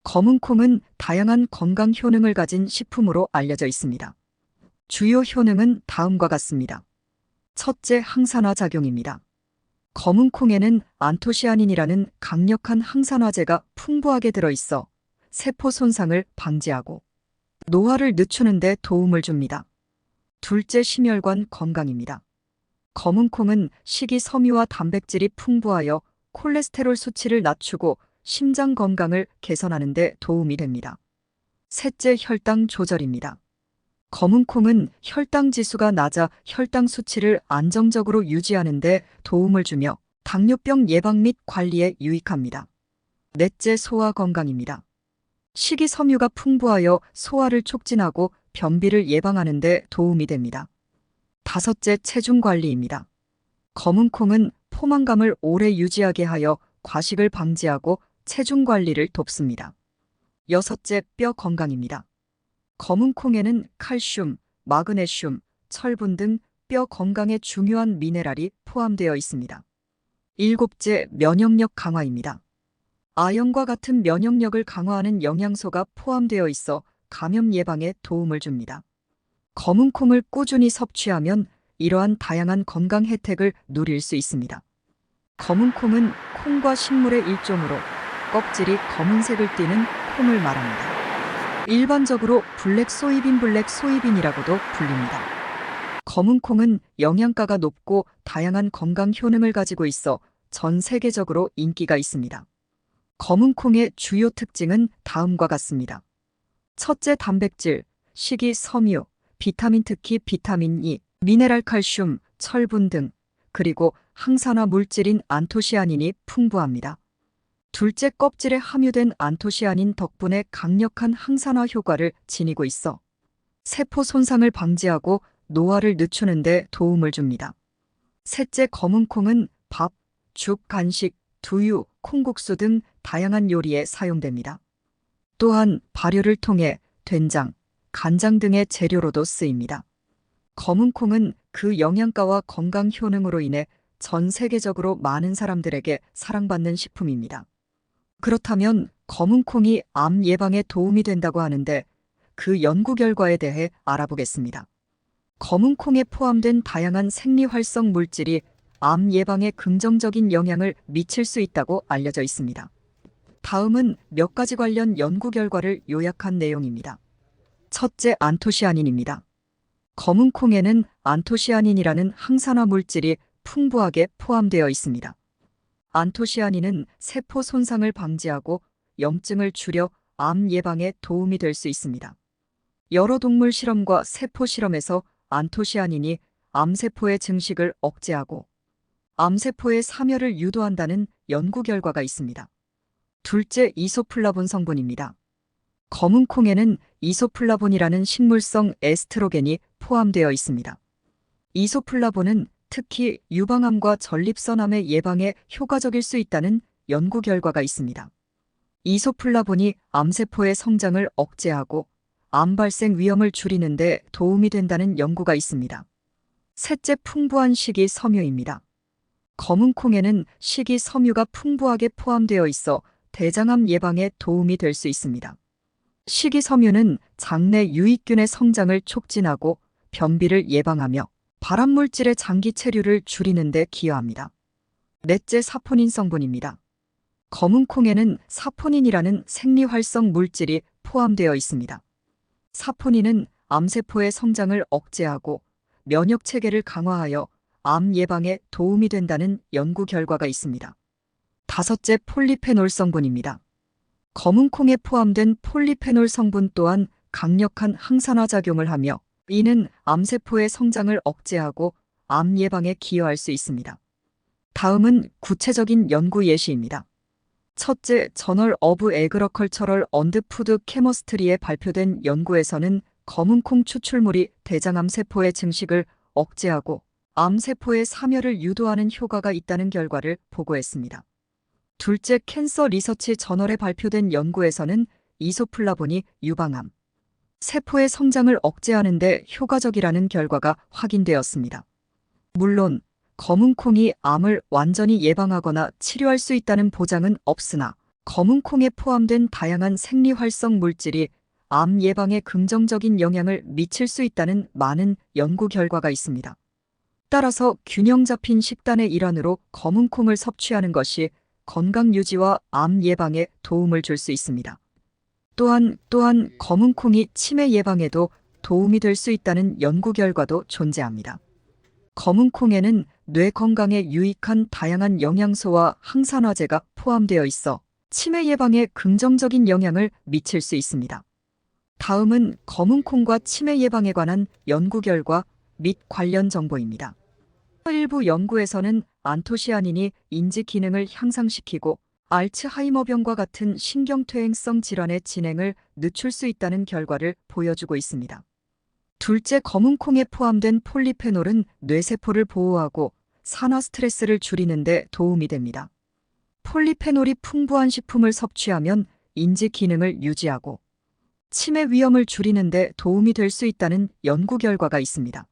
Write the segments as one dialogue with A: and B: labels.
A: 검은 콩은 다양한 건강 효능을 가진 식품으로 알려져 있습니다. 주요 효능은 다음과 같습니다. 첫째, 항산화 작용입니다. 검은 콩에는 안토시아닌이라는 강력한 항산화제가 풍부하게 들어있어 세포 손상을 방지하고 노화를 늦추는 데 도움을 줍니다. 둘째, 심혈관 건강입니다. 검은 콩은 식이섬유와 단백질이 풍부하여 콜레스테롤 수치를 낮추고 심장 건강을 개선하는 데 도움이 됩니다. 셋째, 혈당 조절입니다. 검은 콩은 혈당 지수가 낮아 혈당 수치를 안정적으로 유지하는 데 도움을 주며 당뇨병 예방 및 관리에 유익합니다. 넷째, 소화 건강입니다. 식이섬유가 풍부하여 소화를 촉진하고 변비를 예방하는 데 도움이 됩니다. 다섯째, 체중 관리입니다. 검은 콩은 포만감을 오래 유지하게 하여 과식을 방지하고 체중 관리를 돕습니다. 여섯째, 뼈 건강입니다. 검은 콩에는 칼슘, 마그네슘, 철분 등 뼈 건강에 중요한 미네랄이 포함되어 있습니다. 일곱째, 면역력 강화입니다. 아연과 같은 면역력을 강화하는 영양소가 포함되어 있어 감염 예방에 도움을 줍니다. 검은 콩을 꾸준히 섭취하면 이러한 다양한 건강 혜택을 누릴 수 있습니다. 검은 콩은 콩과 식물의 일종으로 껍질이 검은색을 띠는 콩을 말합니다. 일반적으로 블랙 소이빈이라고도 불립니다. 검은 콩은 영양가가 높고 다양한 건강 효능을 가지고 있어 전 세계적으로 인기가 있습니다. 검은 콩의 주요 특징은 다음과 같습니다. 첫째, 단백질, 식이섬유, 비타민 특히 비타민 E, 미네랄 칼슘, 철분 등, 그리고 항산화 물질인 안토시아닌이 풍부합니다. 둘째, 껍질에 함유된 안토시아닌 덕분에 강력한 항산화 효과를 지니고 있어 세포 손상을 방지하고 노화를 늦추는 데 도움을 줍니다. 셋째, 검은 콩은 밥, 죽, 간식, 두유, 콩국수 등 다양한 요리에 사용됩니다. 또한 발효를 통해 된장, 간장 등의 재료로도 쓰입니다. 검은 콩은 그 영양가와 건강 효능으로 인해 전 세계적으로 많은 사람들에게 사랑받는 식품입니다. 그렇다면 검은 콩이 암 예방에 도움이 된다고 하는데 그 연구 결과에 대해 알아보겠습니다. 검은 콩에 포함된 다양한 생리활성 물질이 암 예방에 긍정적인 영향을 미칠 수 있다고 알려져 있습니다. 다음은 몇 가지 관련 연구 결과를 요약한 내용입니다. 첫째, 안토시아닌입니다. 검은 콩에는 안토시아닌이라는 항산화 물질이 풍부하게 포함되어 있습니다. 안토시아닌은 세포 손상을 방지하고 염증을 줄여 암 예방에 도움이 될 수 있습니다. 여러 동물 실험과 세포 실험에서 안토시아닌이 암세포의 증식을 억제하고 암세포의 사멸을 유도한다는 연구 결과가 있습니다. 둘째, 이소플라본 성분입니다. 검은 콩에는 이소플라본이라는 식물성 에스트로겐이 포함되어 있습니다. 이소플라본은 특히 유방암과 전립선암의 예방에 효과적일 수 있다는 연구 결과가 있습니다. 이소플라본이 암세포의 성장을 억제하고 암 발생 위험을 줄이는 데 도움이 된다는 연구가 있습니다. 셋째, 풍부한 식이섬유입니다. 검은 콩에는 식이섬유가 풍부하게 포함되어 있어 대장암 예방에 도움이 될 수 있습니다. 식이섬유는 장내 유익균의 성장을 촉진하고 변비를 예방하며 발암물질의 장기 체류를 줄이는 데 기여합니다. 넷째, 사포닌 성분입니다. 검은 콩에는 사포닌이라는 생리활성 물질이 포함되어 있습니다. 사포닌은 암세포의 성장을 억제하고 면역 체계를 강화하여 암 예방에 도움이 된다는 연구 결과가 있습니다. 다섯째, 폴리페놀 성분입니다. 검은 콩에 포함된 폴리페놀 성분 또한 강력한 항산화 작용을 하며 이는 암세포의 성장을 억제하고 암 예방에 기여할 수 있습니다. 다음은 구체적인 연구 예시입니다. 첫째, 저널 오브 에그러컬처럴 앤드 푸드 케머스트리에 발표된 연구에서는 검은 콩 추출물이 대장암 세포의 증식을 억제하고 암세포의 사멸을 유도하는 효과가 있다는 결과를 보고했습니다. 둘째, 캔서 리서치 저널에 발표된 연구에서는 이소플라본이 유방암 세포의 성장을 억제하는 데 효과적이라는 결과가 확인되었습니다. 물론 검은 콩이 암을 완전히 예방하거나 치료할 수 있다는 보장은 없으나 검은 콩에 포함된 다양한 생리활성 물질이 암 예방에 긍정적인 영향을 미칠 수 있다는 많은 연구 결과가 있습니다. 따라서 균형 잡힌 식단의 일환으로 검은 콩을 섭취하는 것이 건강 유지와 암 예방에 도움을 줄 수 있습니다. 또한 검은 콩이 치매 예방에도 도움이 될 수 있다는 연구 결과도 존재합니다. 검은 콩에는 뇌 건강에 유익한 다양한 영양소와 항산화제가 포함되어 있어 치매 예방에 긍정적인 영향을 미칠 수 있습니다. 다음은 검은 콩과 치매 예방에 관한 연구 결과 및 관련 정보입니다. 일부 연구에서는 안토시아닌이 인지 기능을 향상시키고 알츠하이머병과 같은 신경퇴행성 질환의 진행을 늦출 수 있다는 결과를 보여주고 있습니다. 둘째, 검은 콩에 포함된 폴리페놀은 뇌세포를 보호하고 산화 스트레스를 줄이는 데 도움이 됩니다. 폴리페놀이 풍부한 식품을 섭취하면 인지 기능을 유지하고 치매 위험을 줄이는 데 도움이 될 수 있다는 연구 결과가 있습니다.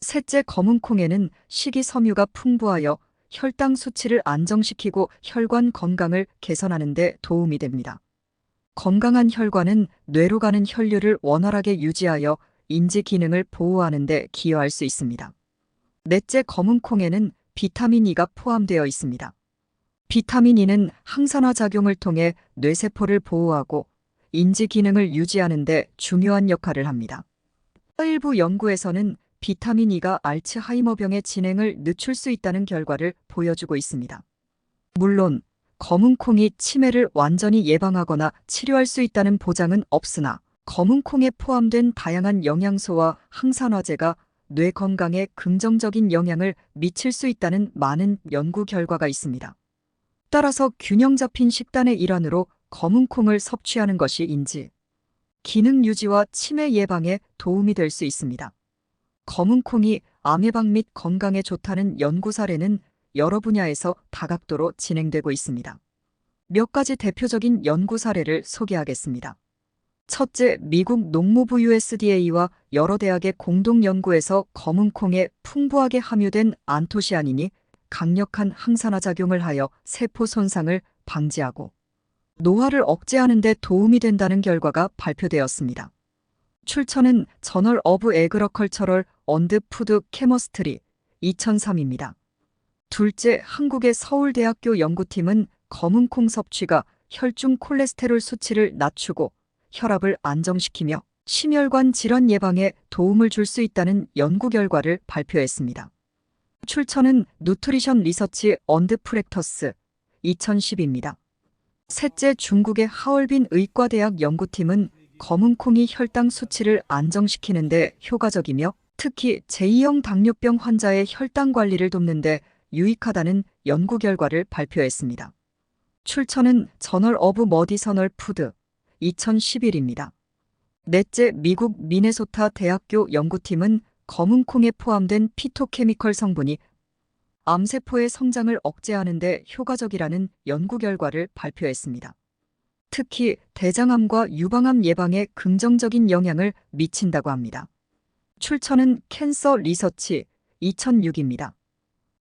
A: 셋째, 검은 콩에는 식이섬유가 풍부하여 혈당 수치를 안정시키고 혈관 건강을 개선하는 데 도움이 됩니다. 건강한 혈관은 뇌로 가는 혈류를 원활하게 유지하여 인지 기능을 보호하는 데 기여할 수 있습니다. 넷째, 검은 콩에는 비타민 E가 포함되어 있습니다. 비타민 E는 항산화 작용을 통해 뇌세포를 보호하고 인지 기능을 유지하는 데 중요한 역할을 합니다. 일부 연구에서는 비타민 E가 알츠하이머병의 진행을 늦출 수 있다는 결과를 보여주고 있습니다. 물론 검은 콩이 치매를 완전히 예방하거나 치료할 수 있다는 보장은 없으나 검은 콩에 포함된 다양한 영양소와 항산화제가 뇌 건강에 긍정적인 영향을 미칠 수 있다는 많은 연구 결과가 있습니다. 따라서 균형 잡힌 식단의 일환으로 검은 콩을 섭취하는 것이 인지 기능 유지와 치매 예방에 도움이 될 수 있습니다. 검은 콩이 암 예방 및 건강에 좋다는 연구 사례는 여러 분야에서 다각도로 진행되고 있습니다. 몇 가지 대표적인 연구 사례를 소개하겠습니다. 첫째, 미국 농무부 USDA와 여러 대학의 공동 연구에서 검은 콩에 풍부하게 함유된 안토시아닌이 강력한 항산화 작용을 하여 세포 손상을 방지하고 노화를 억제하는 데 도움이 된다는 결과가 발표되었습니다. 출처는 저널 오브 에그러컬처럴 앤드 푸드 케머스트리 2003입니다. 둘째, 한국의 서울대학교 연구팀은 검은 콩 섭취가 혈중 콜레스테롤 수치를 낮추고 혈압을 안정시키며 심혈관 질환 예방에 도움을 줄 수 있다는 연구 결과를 발표했습니다. 출처는 누트리션 리서치 앤드 프랙터스 2010입니다. 셋째, 중국의 하얼빈 의과대학 연구팀은 검은 콩이 혈당 수치를 안정시키는 데 효과적이며 특히 제2형 당뇨병 환자의 혈당 관리를 돕는 데 유익하다는 연구 결과를 발표했습니다. 출처는 저널 오브 머디서널 푸드 2011입니다. 넷째, 미국 미네소타 대학교 연구팀은 검은 콩에 포함된 피토케미컬 성분이 암세포의 성장을 억제하는 데 효과적이라는 연구 결과를 발표했습니다. 특히 대장암과 유방암 예방에 긍정적인 영향을 미친다고 합니다. 출처는 캔서 리서치 2006입니다.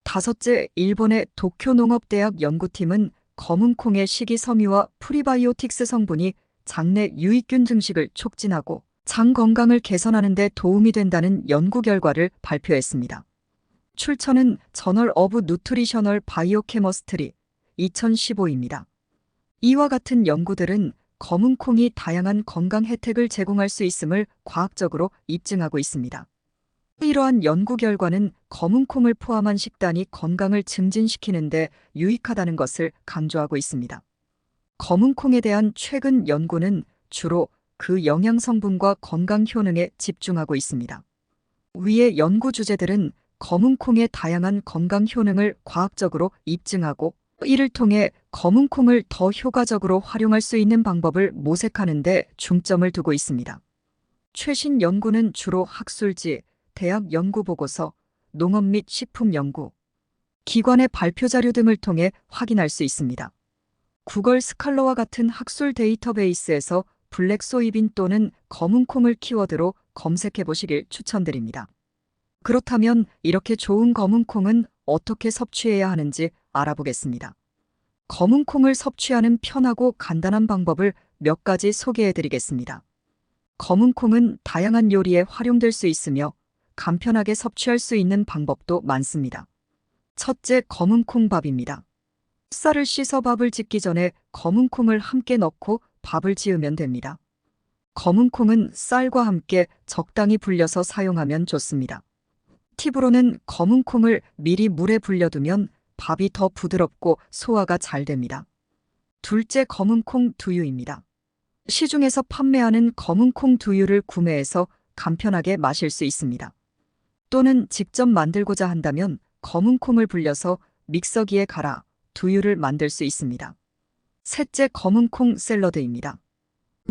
A: 다섯째, 일본의 도쿄농업대학 연구팀은 검은 콩의 식이섬유와 프리바이오틱스 성분이 장내 유익균 증식을 촉진하고 장 건강을 개선하는 데 도움이 된다는 연구 결과를 발표했습니다. 출처는 저널 오브 누트리셔널 바이오케머스트리 2015입니다. 이와 같은 연구들은 검은 콩이 다양한 건강 혜택을 제공할 수 있음을 과학적으로 입증하고 있습니다. 이러한 연구 결과는 검은 콩을 포함한 식단이 건강을 증진시키는 데 유익하다는 것을 강조하고 있습니다. 검은 콩에 대한 최근 연구는 주로 그 영양 성분과 건강 효능에 집중하고 있습니다. 위의 연구 주제들은 검은 콩의 다양한 건강 효능을 과학적으로 입증하고 이를 통해 검은 콩을 더 효과적으로 활용할 수 있는 방법을 모색하는 데 중점을 두고 있습니다. 최신 연구는 주로 학술지, 대학 연구 보고서, 농업 및 식품 연구, 기관의 발표 자료 등을 통해 확인할 수 있습니다. 구글 스칼러와 같은 학술 데이터베이스에서 블랙 소이빈 또는 검은 콩을 키워드로 검색해 보시길 추천드립니다. 그렇다면 이렇게 좋은 검은 콩은 어떻게 섭취해야 하는지 알아보겠습니다. 검은 콩을 섭취하는 편하고 간단한 방법을 몇 가지 소개해 드리겠습니다. 검은 콩은 다양한 요리에 활용될 수 있으며 간편하게 섭취할 수 있는 방법도 많습니다. 첫째, 검은 콩밥입니다. 쌀을 씻어 밥을 짓기 전에 검은 콩을 함께 넣고 밥을 지으면 됩니다. 검은 콩은 쌀과 함께 적당히 불려서 사용하면 좋습니다. 팁으로는 검은 콩을 미리 물에 불려두면 밥이 더 부드럽고 소화가 잘 됩니다. 둘째, 검은 콩 두유입니다. 시중에서 판매하는 검은 콩 두유를 구매해서 간편하게 마실 수 있습니다. 또는 직접 만들고자 한다면 검은 콩을 불려서 믹서기에 갈아 두유를 만들 수 있습니다. 셋째, 검은 콩 샐러드입니다.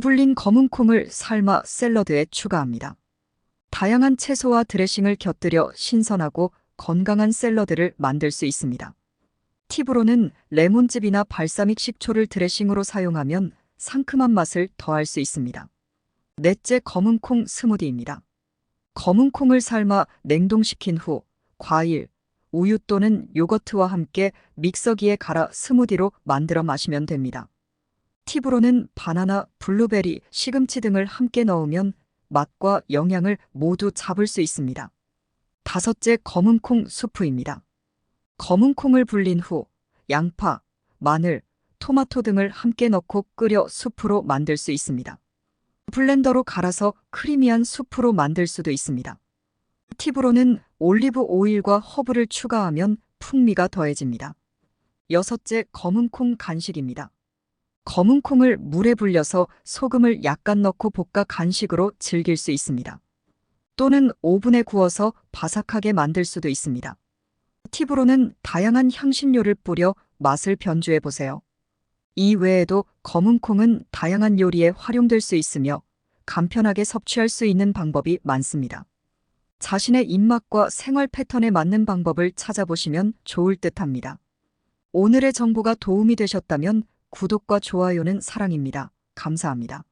A: 불린 검은 콩을 삶아 샐러드에 추가합니다. 다양한 채소와 드레싱을 곁들여 신선하고 건강한 샐러드를 만들 수 있습니다. 팁으로는 레몬즙이나 발사믹 식초를 드레싱으로 사용하면 상큼한 맛을 더할 수 있습니다. 넷째, 검은 콩 스무디입니다. 검은 콩을 삶아 냉동시킨 후 과일, 우유 또는 요거트와 함께 믹서기에 갈아 스무디로 만들어 마시면 됩니다. 팁으로는 바나나, 블루베리, 시금치 등을 함께 넣으면 맛과 영양을 모두 잡을 수 있습니다. 다섯째, 검은 콩 수프입니다. 검은 콩을 불린 후 양파, 마늘, 토마토 등을 함께 넣고 끓여 수프로 만들 수 있습니다. 블렌더로 갈아서 크리미한 수프로 만들 수도 있습니다. 팁으로는 올리브 오일과 허브를 추가하면 풍미가 더해집니다. 여섯째, 검은 콩 간식입니다. 검은 콩을 물에 불려서 소금을 약간 넣고 볶아 간식으로 즐길 수 있습니다. 또는 오븐에 구워서 바삭하게 만들 수도 있습니다. 팁으로는 다양한 향신료를 뿌려 맛을 변주해 보세요. 이 외에도 검은 콩은 다양한 요리에 활용될 수 있으며 간편하게 섭취할 수 있는 방법이 많습니다. 자신의 입맛과 생활 패턴에 맞는 방법을 찾아보시면 좋을 듯합니다. 오늘의 정보가 도움이 되셨다면 구독과 좋아요는 사랑입니다. 감사합니다.